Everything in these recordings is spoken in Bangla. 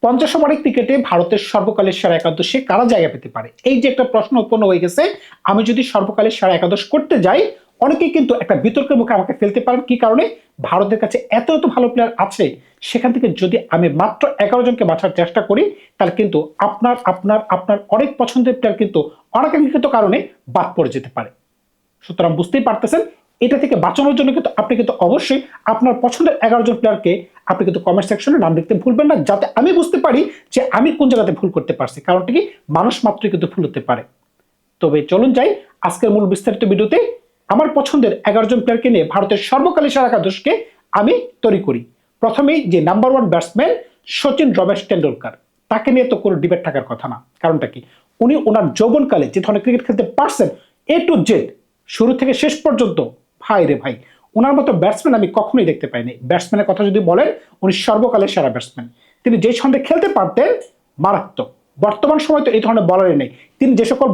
50 ওভারের ক্রিকেটে ভারতের সর্বকালের সেরা একাদশে কারা জায়গা পেতে পারে, এই যে একটা প্রশ্ন উৎপন্ন হয়ে গেছে। আমি যদি সর্বকালের সেরা একাদশ করতে যাই, অনেকেই কিন্তু একটা বিতর্কের মুখে আমাকে ফেলতে পারেন। কি কারণে? ভারতের কাছে এত এত ভালো প্লেয়ার আছে, সেখান থেকে যদি আমি মাত্র 11 জনকে বাছার চেষ্টা করি, তাহলে কিন্তু আপনার আপনার আপনার অনেক পছন্দের প্লেয়ার কিন্তু অনাকাঙ্ক্ষিত কারণে বাদ পড়ে যেতে পারে। সুতরাং বুঝতেই পারতেছেন, এটা থেকে বাঁচানোর জন্য কিন্তু আপনি কিন্তু অবশ্যই আপনার পছন্দের 11 জন প্লেয়ারকে আপনি কিন্তু কমেন্ট সেকশনে নাম লিখতে ভুলবেন না, যাতে আমি বুঝতে পারি যে আমি কোন জায়গাতে ভুল করতে পারছি। কারণটা কি, মানুষ মাত্রই কিন্তু ভুল হতে পারে। তবে চলুন যাই আজকের মূল বিস্তারিত ভিডিওতে। আমার পছন্দের 11 জন প্লেয়ারকে নিয়ে ভারতের সর্বকালের সেরা একাদশকে আমি তৈরি করি। প্রথমেই যে নাম্বার 1 ব্যাটসম্যান সচিন রমেশ টেন্ডুলকার, তাকে নিয়ে তো কোনো ডিবেট থাকার কথা না। কারণটা কি, উনি ওনার যৌবনকালে যে ধরনের ক্রিকেট খেলতে পারছেন, এ টু জেড শুরু থেকে শেষ পর্যন্ত, ভাই রে ভাই, ওনার মতো ব্যাটসম্যান আমি কখনোই দেখতে পাইনি। ব্যাটসম্যানের কথা যদি বলেন, উনি সর্বকালের সেরা ব্যাটসম্যান। তিনি যে ছন্দে খেলতে পারতেন, মারাত্মক। বর্তমান সময় তো এই ধরনের বলারই নেই। তিনি যে সকল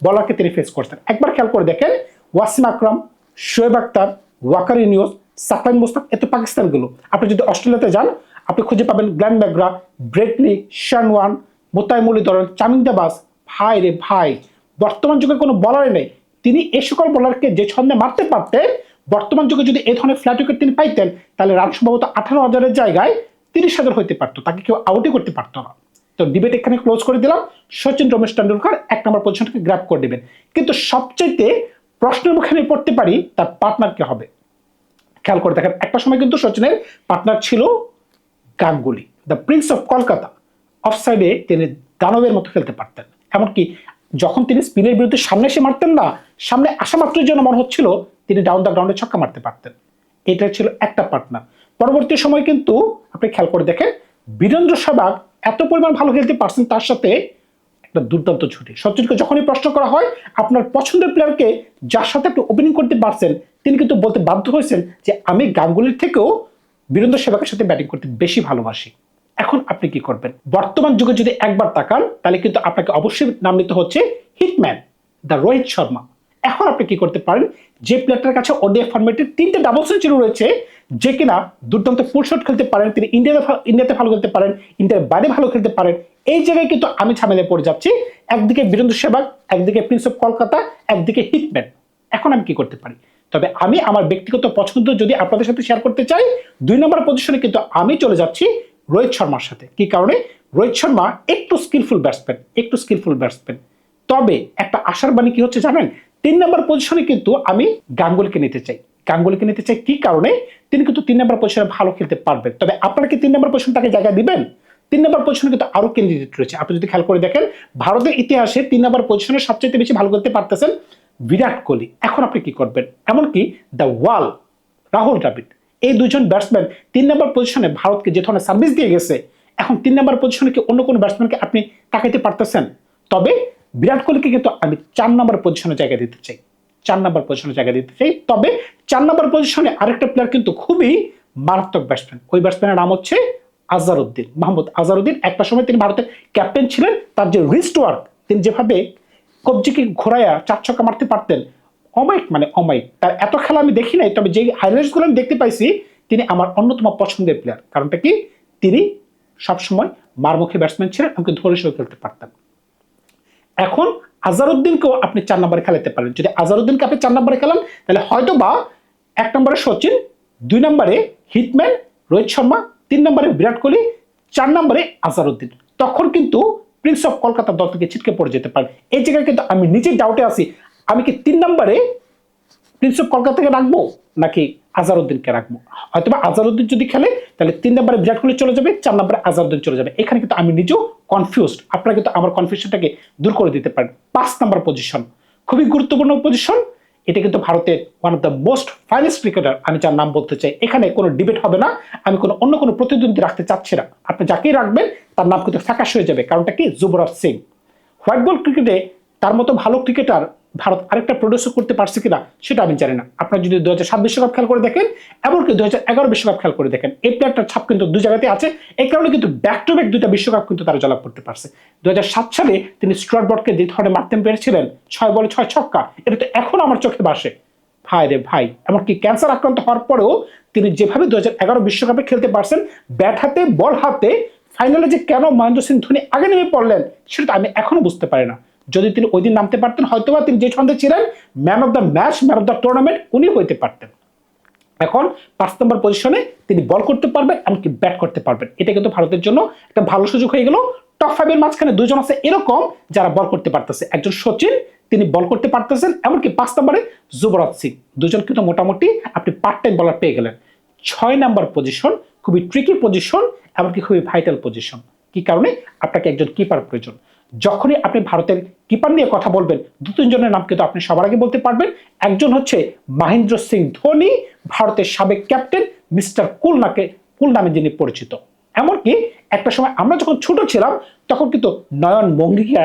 বলারকে তিনি ফেস করতেন, একবার খেয়াল করে দেখেন, ওয়াসিম আকরাম, শোয়েব আক্তার, ওয়াকার ইউনিয়স, সাকলাইন মুস্তাক, এত পাকিস্তানগুলো। আপনি যদি অস্ট্রেলিয়াতে যান, আপনি খুঁজে পাবেন Glenn McGrath, Brett Lee, Shane Warne, Muttiah Muralitharan, Chaminda Vaas. ভাই রে ভাই, বর্তমান যুগে কোনো বলারই নেই। তিনি এই সকল বলারকে যে ছন্দে মারতে পারতেন, বর্তমান যুগে যদি এই ধরনের ফ্ল্যাট উইকেট তিনি পাইতেন, তাহলে রান সম্ভবত 18,000-এর জায়গায় 30,000 হইতে পারতো, তাকে কেউ আউটই করতে পারতো না। তো ডিবেট এখানে ক্লোজ করে দিলাম। সচিন রমেশ টেন্ডুলকার 1 নম্বর পজিশনটাকে গ্র্যাব করে দিবেন। কিন্তু সবচাইতে প্রশ্নের মুখে আমি পড়তে পারি তার পার্টনার কে হবে। খেয়াল করে দেখেন, একটা সময় কিন্তু সচিনের পার্টনার ছিল Ganguly, the Prince of Kolkata. Of সাইডে তিনি দানবের মতো খেলতে পারতেন। এমনকি যখন তিনি স্পিনের বিরুদ্ধে সামনে এসে মারতেন না, সামনে আসা মাত্রই যেন মনে হচ্ছিল তিনি ডাউন দ্য গ্রাউন্ডে ছক্কা মারতে পারতেন। এটা ছিল একটা পার্টনার। পরবর্তী সময় কিন্তু আপনি খেয়াল করে দেখেন, বীরেন্দ্র সেহবাগ এত পরিমাণ ভালো খেলতে পারছেন, তার সাথে একটা দুর্দান্ত ছুটি। সচিনকে যখনই প্রশ্ন করা হয় আপনার পছন্দের প্লেয়ারকে যার সাথে আপনি ওপেনিং করতে পারছেন, তিনি কিন্তু বলতে বাধ্য হয়েছেন যে আমি গাঙ্গুলির থেকেও বীরেন্দ্র সেহবাগের সাথে ব্যাটিং করতে বেশি ভালোবাসি। এখন আপনি কি করবেন? বর্তমান যুগে যদি একবার তাকান, তাহলে কিন্তু আপনাকে অবশ্যই নাম নিতে হচ্ছে হিটম্যান, দ্য রোহিত শর্মা। এখন আপনি কি করতে পারেন, যে প্লেয়ারটার কাছে ওডিআই ফরম্যাটে 3টে ডাবল সেঞ্চুরি রয়েছে, যে কিনা দুর্দান্ত ফুল শট খেলতে পারেন, তিনি ইন্ডিয়াতে ভালো খেলতে পারেন, ইন্ডিয়ার বাইরে ভালো খেলতে পারেন। এই জায়গায় কিন্তু আমি ঝামেলায় পড়ে যাচ্ছি। একদিকে বীরেন্দ্র সেহবাগ, একদিকে প্রিন্স অফ কলকাতা, একদিকে হিটম্যান। এখন আমি কি করতে পারি? তবে আমি আমার ব্যক্তিগত পছন্দ যদি আপনাদের সাথে শেয়ার করতে চাই, 2 নম্বর পজিশনে কিন্তু আমি চলে যাচ্ছি রোহিত শর্মার সাথে। কি কারণে? রোহিত শর্মা একটু স্কিলফুল ব্যাটসম্যান। তবে একটা আশার বাণী কি হচ্ছে জানেন, 3 নম্বর পজিশনে কিন্তু আমি গাঙ্গুলিকে নিতে চাই। কি কারণে? তিনি কিন্তু 3 নম্বর পজিশনে ভালো খেলতে পারবেন। তবে আপনারা কি 3 নম্বর পজিশন তাকে জায়গা দিবেন? 3 নম্বর পজিশনে কিন্তু আরো ক্যান্ডিডেট রয়েছে। আপনি যদি খেয়াল করে দেখেন, ভারতের ইতিহাসে 3 নম্বর পজিশনে সবচেয়ে বেশি ভালো খেলতে পারতেছেন বিরাট কোহলি। এখন আপনি কি করবেন? এমনকি দ্য ওয়াল, রাহুল দ্রাবিড়, এই দুজন ব্যাটসম্যান 3 নম্বর পজিশনে ভারতকে যে ধরনের সার্ভিস দিয়ে গেছে, এখন 3 নম্বর পজিশনে কি অন্য কোনো ব্যাটসম্যানকে আপনি তাকাইতে পারতেছেন? তবে বিরাট কোহলিকে কিন্তু আমি 4 নম্বর পজিশনে জায়গা দিতে চাই। তবে 4 নম্বর পজিশনে আরেকটা প্লেয়ার কিন্তু খুবই মারাত্মক ব্যাটসম্যান। ওই ব্যাটসম্যানের নাম হচ্ছে আজহারউদ্দিন, মোহাম্মদ আজহারউদ্দিন। একটা সময় তিনি ভারতের ক্যাপ্টেন ছিলেন। তার যে রিস্ট ওয়ার্ক, তিনি যেভাবে কবজিকে ঘোরায়া 4 ছক্কা মারতে পারতেন, অমায়িক। তার এত খেলা আমি দেখি নাই, তবে যে হাইলাইটস গুলো আমি দেখতে পাইছি, তিনি আমার অন্যতম পছন্দের প্লেয়ার। কারণটা কি, তিনি সবসময় মারমুখী ব্যাটসম্যান ছিলেন, আমাকে ধরে সরে খেলতে পারতেন। এখন আজহারউদ্দিনকেও আপনি 4 নম্বরে খেলাতে পারেন। যদি আজহারউদ্দিনকে আপনি 4 নম্বরে খেলান, তাহলে হয়তো বা 1 নম্বরে সচিন, 2 নম্বরে হিটম্যান রোহিত শর্মা, 3 নম্বরে বিরাট কোহলি, 4 নম্বরে আজহারউদ্দিন। তখন কিন্তু প্রিন্স অফ কলকাতা দল থেকে ছিটকে পড়ে যেতে পারে। এই জায়গায় কিন্তু আমি নিজের ডাউটে আছি, আমি কি 3 নম্বরে প্রিন্স অফ কলকাতাকে রাখবো নাকি আজহারউদ্দিনকে রাখবো। হয়তো বা আজহারউদ্দিন যদি খেলে, তাহলে 3 নম্বরে বিরাট কোহলি চলে যাবে, 4 নম্বরে আজহারউদ্দিন চলে যাবে। এখানে কিন্তু আমি নিজেও কনফিউজড। আপনারা কিন্তু আমার কনফিউশনটাকে দূর করে দিতে পারেন। 5 নম্বর পজিশন খুবই গুরুত্বপূর্ণ পজিশন। এটা কিন্তু ভারতের one of the most finest cricketer, আমি যার নাম বলতে চাই। এখানে কোনো ডিবেট হবে না। আমি অন্য কোনো প্রতিদ্বন্দ্বী রাখতে চাচ্ছি না। আপনি যাকেই রাখবেন তার নাম কিন্তু ফ্যাকাশ হয়ে যাবে। কারণটা কি, যুবরাজ সিং। হোয়াইট বল ক্রিকেটে তার মতো ভালো ক্রিকেটার ভারত আরেকটা প্রডিউস করতে পারছে কিনা সেটা আমি জানি না। আপনারা যদি 2007 বিশ্বকাপ খেয়াল করে দেখেন, এমনকি 2011 বিশ্বকাপ খেয়াল করে দেখেন, এই প্লেয়ারটার ছাপ কিন্তু 2 জায়গাতে আছে। এই কারণে কিন্তু ব্যাক টু ব্যাক 2টা বিশ্বকাপ কিন্তু তারা জয়লাভ করতে পারছে। 2007 সালে তিনি স্টুয়ার্ট ব্রডকে যে ধরনের মারতে পেরেছিলেন, 6 বলে 6 ছক্কা, এটা তো এখন আমার চোখে ভাসে। ভাই রে ভাই, এমনকি ক্যান্সার আক্রান্ত হওয়ার পরেও তিনি যেভাবে 2011 বিশ্বকাপে খেলতে পারছেন, ব্যাট হাতে বল হাতে ফাইনালে যে কেন মহেন্দ্র সিং ধোনি আগে নেমে পড়লেন সেটা আমি এখনো বুঝতে পারি না। যদি তিনি ওই দিন নামতে পারতেন হয়তোবা তিনি যে ছন্দে ছিলেন man of the match, man of the tournament উনি হইতে পারতেন। এখন 5 নম্বর পজিশনে তিনি বল করতে পারবেন, এমনকি ব্যাট করতে পারবেন। এটা কিন্তু ভারতের জন্য একটা ভালো সুযোগ হয়ে গেল। টপ 5 এর মাঝখানে দুজন আছে এরকম যারা বল করতে পারতেছে। একজন সচিন, তিনি বল করতে পারতেছেন, এমনকি 5 নম্বরে যুবরাজ সিং। দুজন কিন্তু মোটামুটি আপনি পার্ট টাইম বলার পেয়ে গেলেন। 6 নম্বর পজিশন খুবই ট্রিকি পজিশন, এমনকি খুবই ভাইটাল পজিশন। কি কারণে? আপনাকে একজন কিপার প্রয়োজন। যখনই আপনি ভারতের কিপার নিয়ে কথা বলবেন, 2-3 জনের নাম কিন্তু আপনি সবার আগে বলতে পারবেন। একজন হচ্ছে মহেন্দ্র সিং ধোনি, ভারতের সাবেক ক্যাপ্টেন, মিস্টার কুল নামে যিনি পরিচিত। এমনকি একটা সময় আমরা যখন ছোট ছিলাম তখন কিন্তু নয়ন মোঙ্গিয়া,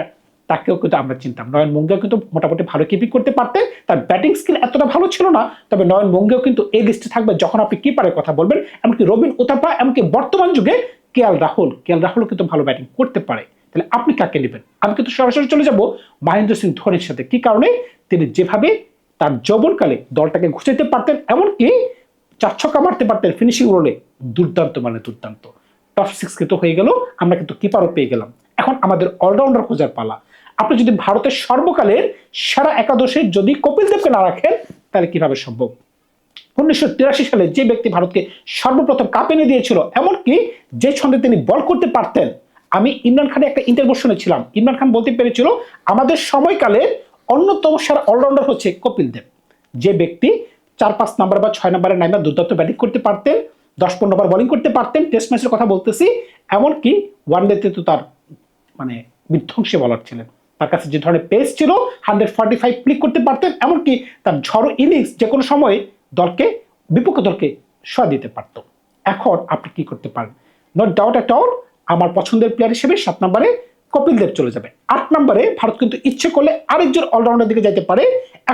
তাকেও কিন্তু আমরা চিনতাম। নয়ন মোঙ্গিয়া কিন্তু মোটামুটি ভালো কিপিং করতে পারতেন, তার ব্যাটিং স্কিল এতটা ভালো ছিল না, তবে নয়ন মোঙ্গিয়াও কিন্তু এই লিস্টে থাকবে যখন আপনি কিপারের কথা বলবেন। এমনকি রবিন উতাপা, এমনকি বর্তমান যুগে কেএল রাহুল কিন্তু ভালো ব্যাটিং করতে পারে। তাহলে আপনি কাকে নেবেন? আমি কিন্তু সরাসরি চলে যাব মহেন্দ্র সিং ধোনির সাথে। কি কারণে? তিনি যেভাবে তার যৌবনকালে দলটাকে ঘুষাইতে পারতেন, এমনকি 4 ছক্কা মারতে পারতেন ফিনিশিং রোলে, দুর্দান্ত মানে দুর্দান্ত। টপ 6 কিন্তু হয়ে গেল, আমরা কিন্তু কিপারও পেয়ে গেলাম। এখন আমাদের অলরাউন্ডার খোঁজার পালা। আপনি যদি ভারতের সর্বকালের সেরা একাদশে যদি কপিল দেবকে না রাখেন তাহলে কিভাবে সম্ভব? 1983 সালে যে ব্যক্তি ভারতকে সর্বপ্রথম কাপ এনে দিয়েছিল, এমনকি যে ছন্দে তিনি বল করতে পারতেন। আমি ইমরান খানের একটা ইন্টারভিউ শুনেছিলাম, ইমরান খান বলতে পেরেছিল আমাদের সময়কালের অন্যতম সেরা অলরাউন্ডার হচ্ছে কপিল দেব। যে ব্যক্তি 4-5 নাম্বার বা 6 নাম্বারের নামে দুর্দান্ত ব্যাটিং করতে পারতেন, 10-15 ওভার বোলিং করতে পারতেন, টেস্ট ম্যাচের কথা বলতেছি, এমনকি ওয়ানডেতে তো তার মানে বিধ্বংসী বলার ছিলেন। তার কাছে যে ধরনের পেস ছিল 145 ক্লিক করতে পারতেন, এমনকি তার ঝড়ো ইনিংস যে কোনো সময় বিপক্ষ দলকে সরিয়ে দিতে পারত। এখন আপনি কি করতে পারেন? নট ডাউট এট অল আমার পছন্দের প্লেয়ার হিসেবে 7 নম্বরে কপিল দেব চলে যাবে। 8 নম্বরে ভারত কিন্তু ইচ্ছে করলে আরেকজন অলরাউন্ডার দিকে যেতে পারে।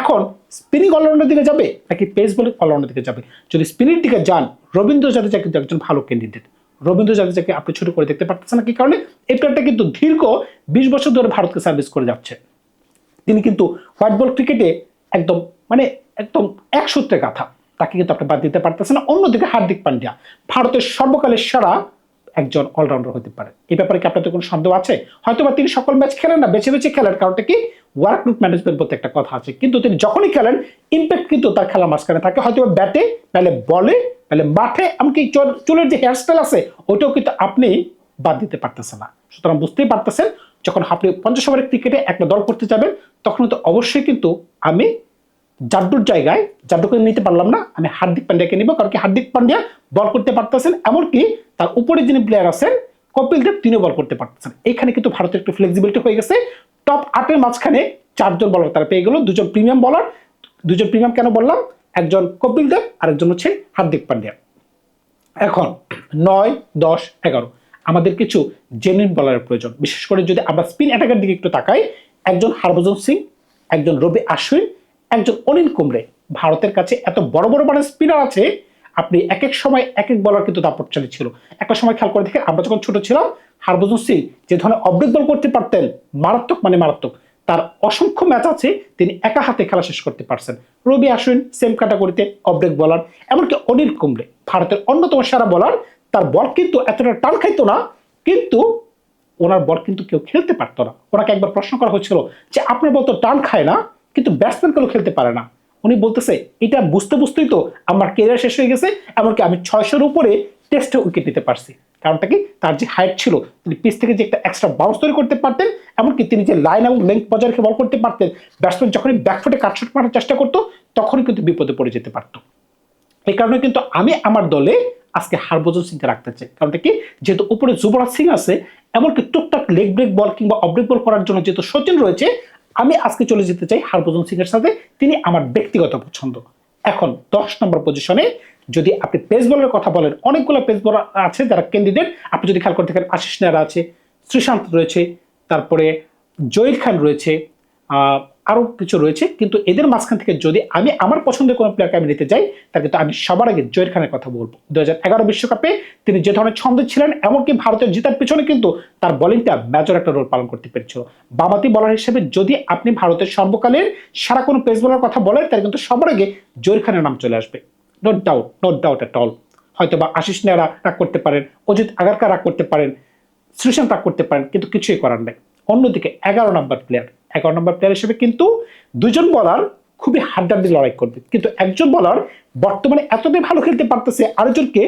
এখন স্পিনিং অলরাউন্ডার দিকে যাবে নাকি পেস বোলিং অলরাউন্ডার দিকে যাবে? যদি স্পিনিং দিকে যান, রবীন্দ্র জাদেজা কিন্তু একজন ভালো ক্যান্ডিডেট। রবীন্দ্র জাদেজাকে আপনি ছোট করে দেখতে পারতেছেন না। কি কারণে? এই প্লেয়ারটা কিন্তু দীর্ঘ 20 বছর ধরে ভারতকে সার্ভিস করে যাচ্ছে। তিনি কিন্তু হোয়াইট বল ক্রিকেটে একদম একদম এক সূত্রে গাথা। তাকে কিন্তু আপনি বাদ দিতে পারতেছেন না। অন্যদিকে হার্দিক পান্ডিয়া ভারতের সর্বকালের সেরা একজন অলরাউন্ডার হতে পারে। এই ব্যাপারে কি আপনাদের কোনো সন্দেহ আছে? হয়তোবা তিনি সকল ম্যাচ খেলেন না, বেছে বেছে খেলেন, কারণটা কি? ওয়ার্কলুড ম্যানেজমেন্ট বলতে একটা কথা আছে। কিন্তু তিনি যখনই খেলেন ইম্প্যাক্ট কিন্তু তার খেলার মাঝখানে থাকে, হয়তো ব্যাটে, নাহলে বলে, নাহলে মাঠে, এমনকি চুলের যে হেয়ারস্টাইল আছে ওইটাও কিন্তু আপনি বাদ দিতে পারতেছেন না। সুতরাং বুঝতেই পারতেছেন যখন আপনি 50 ওভারের ক্রিকেটে একটা দল করতে যাবেন তখন তো অবশ্যই কিন্তু আমি জাড্ডুর জায়গায়, জাড্ডুকে নিতে পারলাম না, আমি হার্দিক পান্ডিয়াকে নিব। কারণ কি হার্দিক পান্ডিয়া বল করতে পারতেছেন, এমনকি তার উপরে যিনি প্লেয়ার আছেন কপিল দেব তিনিও বল করতে পারতেছেন। এখানে কিন্তু ভারতের একটু ফ্লেক্সিবিলিটি হয়ে গেছে। টপ 8 এর মাঝখানে 4 জন বলার তারা পেয়ে গেল, 2 জন প্রিমিয়াম বলার। 2 জন প্রিমিয়াম কেন বললাম? একজন কপিল দেব আর একজন হচ্ছে হার্দিক পান্ডিয়া। এখন 9, 10, 11 আমাদের কিছু জেনুইন বলারের প্রয়োজন। বিশেষ করে যদি আমরা স্পিন অ্যাটাকের দিকে একটু তাকাই, একজন হরভজন সিং, একজন রবি আশ্বিন, একজন অনিল কুম্বলে। ভারতের কাছে এত বড় বড় মানে স্পিনার আছে, আপনি এক এক সময় এক এক বলার কিন্তু দাপটচালী ছিল। একটা সময় খেয়াল করে দেখেন, আমরা যখন ছোট ছিলাম হরভজন সিং যে ধরনের অব্রেক বল করতে পারতেন, মারাত্মক মানে মারাত্মক। তার অসংখ্য ম্যাচ আছে তিনি একা হাতে খেলা শেষ করতে পারছেন। রবি আশ্বিন সেম ক্যাটাগরিতে অব্রেক বলার, এমনকি অনিল কুম্বলে ভারতের অন্যতম সেরা বলার। তার বল কিন্তু এতটা টান খাইতো না, কিন্তু ওনার বল কিন্তু কেউ খেলতে পারতো না। ওনাকে একবার প্রশ্ন করা হয়েছিল যে আপনার বল তো টান খায় না, কিন্তু ব্যাটসম্যান কেউ খেলতে পারে না। উনি বলতেছে এটা বুঝতে বুঝতেই তো আমার কেরিয়ার শেষ হয়ে গেছে, এমনকি আমি 600-এর উপরে টেস্টে উইকেট নিতে পারছি। কারণটা কি? তার যে হাইট ছিল, তিনি পিচ থেকে যে একটা এক্সট্রা বাউন্স তৈরি করতে পারতেন, এমনকি তিনি যে লাইন এবং লেংথ বজায় রেখে বল করতে পারতেন। ব্যাটসম্যান যখনই ব্যাকফুটে কাটশট মারার চেষ্টা করতো তখনই কিন্তু বিপদে পড়ে যেতে পারতো। এই কারণে কিন্তু আমি আমার দলে আজকে হরভজন সিংকে রাখতে চাই। কারণটা কি? যেহেতু উপরে যুবরাজ সিং আছে, এমনকি টুকটাক লেগ ব্রেক বল কিংবা অব্রেক বল করার জন্য যেহেতু সচিন রয়েছে, আমি আজকে চলে যেতে চাই হরভজন সিং এর সাথে। তিনি আমার ব্যক্তিগত পছন্দ। এখন 10 নম্বর পজিশনে যদি আপনি পেস বলের কথা বলেন, অনেকগুলো পেস বলার আছে যারা ক্যান্ডিডেট। আপনি যদি খেয়াল করে থাকেন, আশিস নেহরা আছে, শ্রীশান্ত রয়েছে, তারপরে জহির খান রয়েছে, আরো কিছু রয়েছে। কিন্তু এদের মাঝখান থেকে যদি আমি আমার পছন্দের কোনো প্লেয়ারকে আমি নিতে চাই, তাহলে কিন্তু আমি সবার আগে জহির খানের কথা বলবো। 2011 বিশ্বকাপে তিনি যে ধরনের ছন্দে ছিলেন, এমনকি ভারতের জেতার পিছনে কিন্তু তার বোলিংটা মেজর একটা রোল পালন করতে পেরেছিল। বামাতি বলার হিসেবে যদি আপনি ভারতের সর্বকালের সারা কোনো পেস বলার কথা বলেন, তাহলে কিন্তু সবার আগে জহির খানের নাম চলে আসবে। Note doubt at all. হয়তো বা আশিস নেহরা রাগ করতে পারেন, অজিত আগারকার রাগ করতে পারেন, সলিউশন ট্রাক করতে পারেন, কিন্তু কিছুই করার নেই। অন্যদিকে 11 নম্বর প্লেয়ার হিসেবে কিন্তু দুজন বলার খুবই হাড্ডাহাড্ডি লড়াই করবে, কিন্তু একজন বলার বর্তমানে এতটাই ভালো খেলতে পারতেছে, আরেকজনকে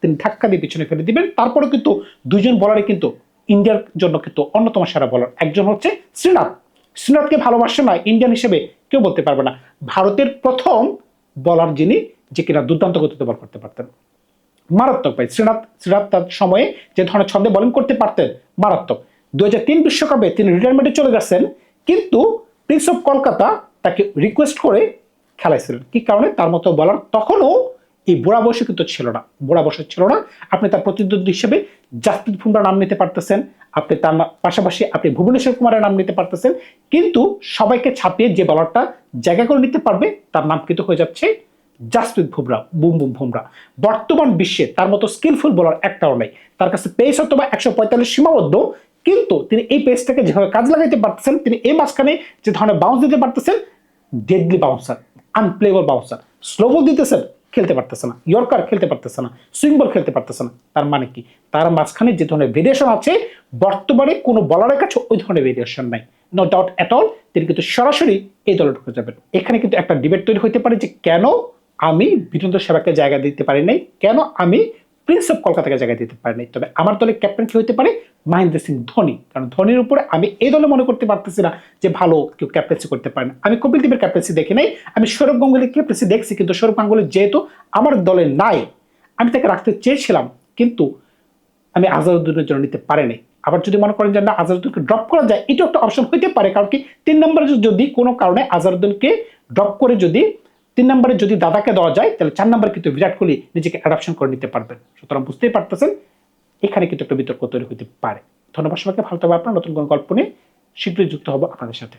তিনি ধাক্কা দিয়ে পিছনে ফেলে দিবেন। তারপরেও কিন্তু দুইজন বলারই কিন্তু ইন্ডিয়ার জন্য কিন্তু অন্যতম সেরা বলার। একজন হচ্ছে শ্রীনাথকে ভালোবাসে না ইন্ডিয়ান হিসেবে কেউ বলতে পারবে না। ভারতের প্রথম বলার যিনি, যে কিনা দুর্দান্ত গতিতে বল করতে পারতেন, মারাত্মক ভাই। শ্রীনাথ তার সময়ে যে ধরনের ছন্দে বোলিং করতে পারতেন, মারাত্মক। 2003 বিশ্বকাপে তিনি রিটায়ারমেন্টে চলে গেছেন, কিন্তু প্রিন্স অফ কলকাতা তাকে রিকোয়েস্ট করে খেলাইছিলেন। কি কারণে? তার মতো বলার তখনও এই বুড়া বয়সে কিন্তু ছিল না। আপনি তার প্রতিদ্বন্দ্বী হিসেবে জাসপ্রীত বুমরার নাম নিতে পারতেছেন, আপনি তার পাশাপাশি আপনি ভুবনেশ্বর কুমারের নাম নিতে পারতেছেন, কিন্তু সবাইকে ছাপিয়ে যে বলারটা জায়গা করে নিতে পারবে তার নাম কিন্তু হয়ে যাচ্ছে জাসপ্রীত বুমরা। বর্তমান বিশ্বে তার মতো স্কিলফুল বোলার একটাও নাই। তার কাছে পেস অথবা 145 সীমাবদ্ধ, কিন্তু তিনি এই পেসটাকে যেভাবে কাজ লাগাইতে পারতেছেন, তিনি এই মাঝখানে যে ধরনের বাউন্স দিতে পারতেছেন, ডেডলি বাউন্সার, আনপ্লেবল বাউন্সার। স্লো বল দিতেছেন, খেলতে পারতেছে না, ইয়র্কার খেলতে পারতেছে না, সুইং বল খেলতে পারতেছে না। তার মানে কি? তার মাঝখানে যে ধরনের ভেরিয়েশন আছে, বর্তমানে কোনো বলারের কাছে ওই ধরনের ভেরিয়েশন নাই। নো ডাউট এট অল, তিনি কিন্তু সরাসরি এই দলে ঢুকে যাবেন। এখানে কিন্তু একটা ডিবেট তৈরি হতে পারে যে কেন আমি বীরেন্দ্র সেহবাগকে জায়গা দিতে পারি নাই, কেন আমি প্রিন্স অফ কলকাতাকে জায়গা দিতে পারি নাই। তবে আমার দলের ক্যাপ্টেন কি হতে পারে? মহেন্দ্র সিং ধোনি। কারণ ধোনির উপরে আমি এই দলে মনে করতে পারতেছি না যে ভালো কেউ ক্যাপ্টেন্সি করতে পারে না। আমি কপিল দেবের ক্যাপ্টেন্সি দেখি নাই, আমি সৌরভ গাঙ্গুলির ক্যাপ্টেন্সি দেখছি, কিন্তু সৌরভ গাঙ্গুলি যেহেতু আমার দলে নাই, আমি তাকে রাখতে চেয়েছিলাম, কিন্তু আমি আজহারউদ্দিনের জন্য নিতে পারি নাই। আবার যদি মনে করেন যে না, আজহারউদ্দিনকে ড্রপ করা যায়, এটাও একটা অপশন হইতে পারে। কারণ কি, 3 নম্বরে যদি কোনো কারণে আজহারউদ্দিনকে ড্রপ করে যদি 3 নম্বরে যদি দাদাকে দেওয়া যায়, তাহলে 4 নম্বরে কিন্তু বিরাট কোহলি নিজেকে অ্যাডাপশন করে নিতে পারবেন। সুতরাং বুঝতেই পারতেছেন এখানে কিন্তু একটা বিতর্ক তৈরি হতে পারে। ধন্যবাদ সবাইকে। ভালো থাকবে। আপনার নতুন কোনো গল্প নিয়ে শীঘ্রই যুক্ত হবো আপনাদের সাথে।